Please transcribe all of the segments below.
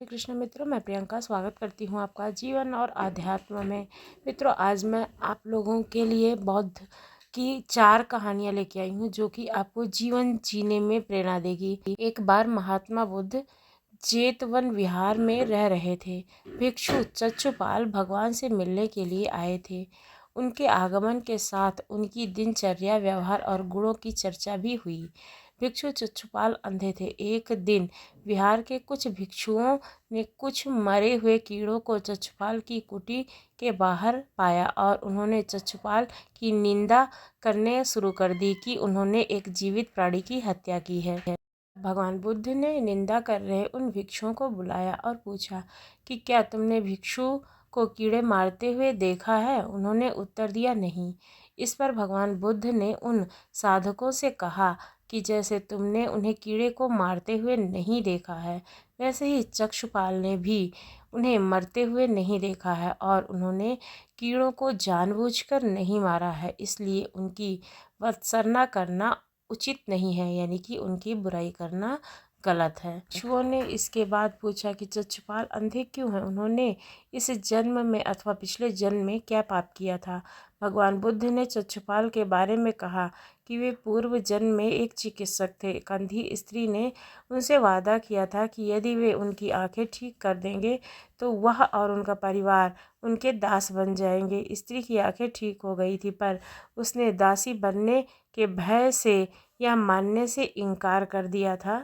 श्री कृष्ण मित्रों, मैं प्रियंका स्वागत करती हूँ आपका जीवन और आध्यात्म में। मित्रों, आज मैं आप लोगों के लिए बौद्ध की 4 कहानियाँ लेके आई हूँ जो कि आपको जीवन जीने में प्रेरणा देगी। एक बार महात्मा बुद्ध जेतवन विहार में रह रहे थे। भिक्षु चक्षुपाल भगवान से मिलने के लिए आए थे। उनके आगमन के साथ उनकी दिनचर्या, व्यवहार और गुणों की चर्चा भी हुई। भिक्षु चक्षुपाल अंधे थे। एक दिन विहार के कुछ भिक्षुओं ने कुछ मरे हुए कीड़ों को चक्षुपाल की कुटी के बाहर पाया और उन्होंने चक्षुपाल की निंदा करने शुरू कर दी कि उन्होंने एक जीवित प्राणी की हत्या की है। भगवान बुद्ध ने निंदा कर रहे उन भिक्षुओं को बुलाया और पूछा कि क्या तुमने भिक्षु को कीड़े मारते हुए देखा है? उन्होंने उत्तर दिया, नहीं। इस पर भगवान बुद्ध ने उन साधकों से कहा कि जैसे तुमने उन्हें कीड़े को मारते हुए नहीं देखा है, वैसे ही चक्षुपाल ने भी उन्हें मरते हुए नहीं देखा है और उन्होंने कीड़ों को जानबूझकर नहीं मारा है, इसलिए उनकी वत्सरना करना उचित नहीं है, यानी कि उनकी बुराई करना गलत है। भिक्षुओं ने इसके बाद पूछा कि चक्षुपाल अंधे क्यों हैं? उन्होंने इस जन्म में अथवा पिछले जन्म में क्या पाप किया था? भगवान बुद्ध ने चक्षुपाल के बारे में कहा कि वे पूर्व जन्म में एक चिकित्सक थे। एक अंधी स्त्री ने उनसे वादा किया था कि यदि वे उनकी आंखें ठीक कर देंगे तो वह और उनका परिवार उनके दास बन जाएंगे। स्त्री की आंखें ठीक हो गई थी, पर उसने दासी बनने के भय से यह मानने से इनकार कर दिया था।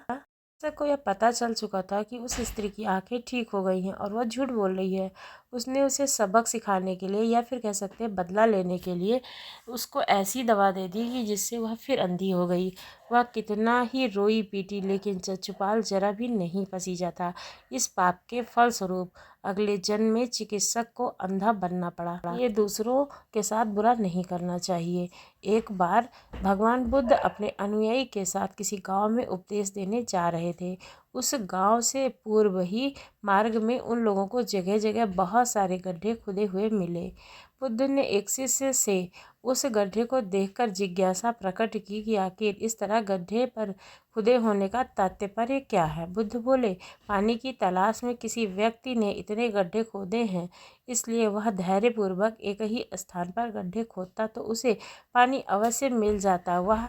चिकित्सक को यह पता चल चुका था कि उस स्त्री की आंखें ठीक हो गई हैं और वह झूठ बोल रही है। उसने उसे सबक सिखाने के लिए, या फिर कह सकते हैं बदला लेने के लिए, उसको ऐसी दवा दे दी कि जिससे वह फिर अंधी हो गई। वह कितना ही रोई पीटी, लेकिन चक्षुपाल जरा भी नहीं पसीजा था। इस पाप के फलस्वरूप अगले जन्म में चिकित्सक को अंधा बनना पड़ा। ये दूसरों के साथ बुरा नहीं करना चाहिए। एक बार भगवान बुद्ध अपने अनुयायी के साथ किसी गांव में उपदेश देने जा रहे थे। उस गांव से पूर्व ही मार्ग में उन लोगों को जगह जगह बहुत सारे गड्ढे खुदे हुए मिले। बुद्ध ने एक शिष्य से उस गड्ढे को देखकर जिज्ञासा प्रकट की कि आखिर इस तरह गड्ढे पर खुदे होने का तात्पर्य क्या है? बुद्ध बोले, पानी की तलाश में किसी व्यक्ति ने इतने गड्ढे खोदे हैं, इसलिए वह धैर्यपूर्वक एक ही स्थान पर गड्ढे खोदता तो उसे पानी अवश्य मिल जाता। वह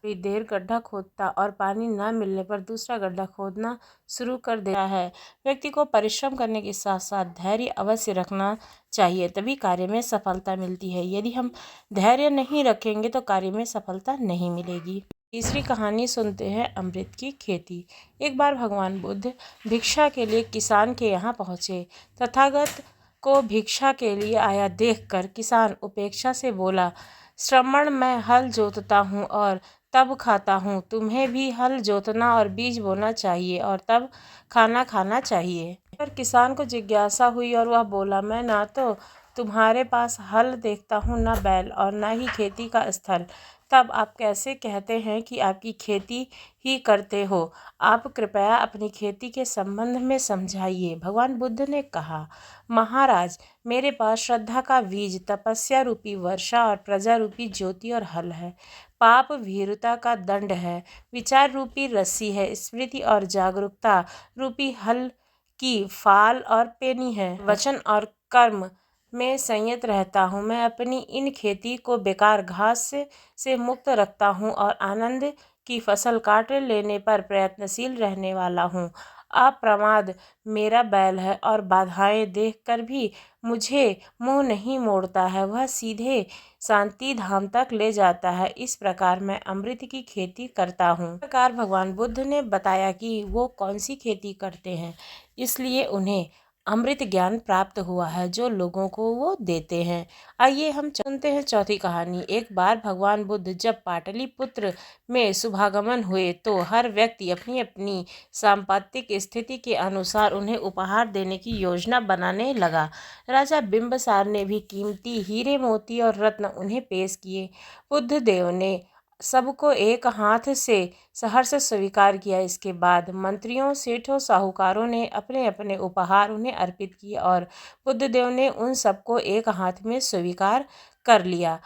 थोड़ी देर गड्ढा खोदता और पानी न मिलने पर दूसरा गड्ढा खोदना शुरू कर देता है। व्यक्ति को परिश्रम करने के साथ साथ धैर्य अवश्य रखना चाहिए, तभी कार्य में सफलता मिलती है। यदि हम धैर्य नहीं रखेंगे तो कार्य में सफलता नहीं मिलेगी। तीसरी कहानी सुनते हैं, अमृत की खेती। एक बार भगवान बुद्ध भिक्षा के लिए किसान के यहाँ पहुँचे। तथागत को भिक्षा के लिए आया देखकर किसान उपेक्षा से बोला, श्रमण, मैं हल जोतता हूँ और तब खाता हूँ। तुम्हें भी हल जोतना और बीज बोना चाहिए और तब खाना खाना चाहिए। पर किसान को जिज्ञासा हुई और वह बोला, मैं ना तो तुम्हारे पास हल देखता हूँ, ना बैल और ना ही खेती का स्थल। तब आप कैसे कहते हैं कि आपकी खेती ही करते हो? आप कृपया अपनी खेती के संबंध में समझाइए। भगवान बुद्ध ने कहा, महाराज, मेरे पास श्रद्धा का बीज, तपस्या रूपी वर्षा और प्रजा रूपी ज्योति और हल है। पाप भीरुता का दंड है, विचार रूपी रस्सी है, स्मृति और जागरूकता रूपी हल की फाल और पेनी है। वचन और कर्म में संयत रहता हूँ। मैं अपनी इन खेती को बेकार घास से मुक्त रखता हूँ और आनंद की फसल काट लेने पर प्रयत्नशील रहने वाला हूँ। अप्रमाद मेरा बैल है और बाधाएं देखकर भी मुझे मुंह नहीं मोड़ता है। वह सीधे शांति धाम तक ले जाता है। इस प्रकार मैं अमृत की खेती करता हूँ। इस प्रकार भगवान बुद्ध ने बताया कि वो कौन सी खेती करते हैं, इसलिए उन्हें अमृत ज्ञान प्राप्त हुआ है जो लोगों को वो देते हैं। आइए हम सुनते हैं चौथी कहानी। एक बार भगवान बुद्ध जब पाटलिपुत्र में शुभागमन हुए तो हर व्यक्ति अपनी अपनी सांपत्तिक स्थिति के अनुसार उन्हें उपहार देने की योजना बनाने लगा। राजा बिंबिसार ने भी कीमती हीरे, मोती और रत्न उन्हें पेश किए। बुद्ध देव ने सबको एक हाथ से सहर्ष स्वीकार किया। इसके बाद मंत्रियों, सेठों, साहूकारों ने अपने अपने उपहार उन्हें अर्पित किए और बुद्धदेव ने उन सबको एक हाथ में स्वीकार कर लिया।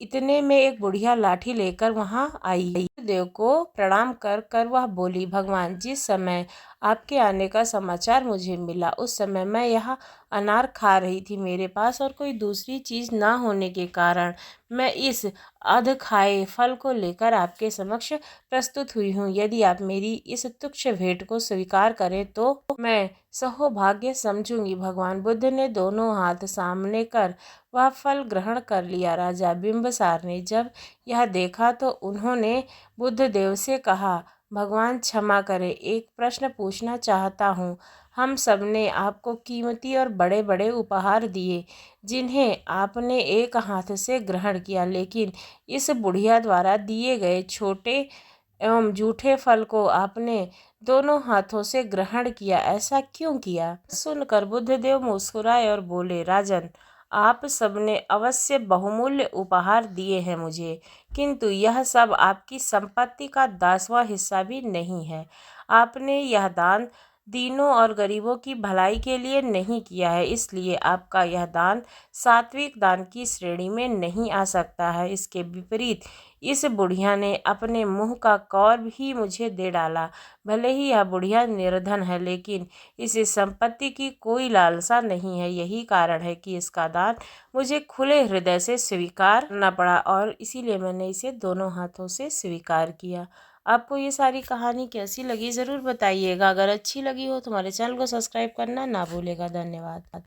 इतने में एक बुढ़िया लाठी लेकर वहां आई। बुद्धदेव को प्रणाम कर कर वह बोली, भगवान, जिस समय आपके आने का समाचार मुझे मिला। उस समय मैं यहाँ अनार खा रही थी। मेरे पास और कोई दूसरी चीज़ ना होने के कारण मैं इस अध खाए फल को लेकर आपके समक्ष प्रस्तुत हुई हूँ। यदि आप मेरी इस तुच्छ भेंट को स्वीकार करें तो मैं सौभाग्य समझूंगी। भगवान बुद्ध ने दोनों हाथ सामने कर वह फल ग्रहण कर लिया। राजा बिंबिसार ने जब यह देखा तो उन्होंने बुद्धदेव से कहा, भगवान क्षमा करें, एक प्रश्न पूछना चाहता हूँ। हम सबने आपको कीमती और बड़े बड़े उपहार दिए जिन्हें आपने एक हाथ से ग्रहण किया, लेकिन इस बुढ़िया द्वारा दिए गए छोटे एवं जूठे फल को आपने दोनों हाथों से ग्रहण किया। ऐसा क्यों किया? सुनकर बुद्धदेव मुस्कुराए और बोले, राजन, आप सबने अवश्य बहुमूल्य उपहार दिए हैं मुझे, किंतु यह सब आपकी संपत्ति का 10वां हिस्सा भी नहीं है। आपने यह दान दीनों और गरीबों की भलाई के लिए नहीं किया है, इसलिए आपका यह दान सात्विक दान की श्रेणी में नहीं आ सकता है। इसके विपरीत इस बुढ़िया ने अपने मुंह का कौर भी मुझे दे डाला। भले ही यह बुढ़िया निर्धन है, लेकिन इसे संपत्ति की कोई लालसा नहीं है। यही कारण है कि इसका दान मुझे खुले हृदय से स्वीकार करना पड़ा और इसीलिए मैंने इसे दोनों हाथों से स्वीकार किया। आपको ये सारी कहानी कैसी लगी ज़रूर बताइएगा। अगर अच्छी लगी हो तो हमारे चैनल को सब्सक्राइब करना ना भूलेगा। धन्यवाद।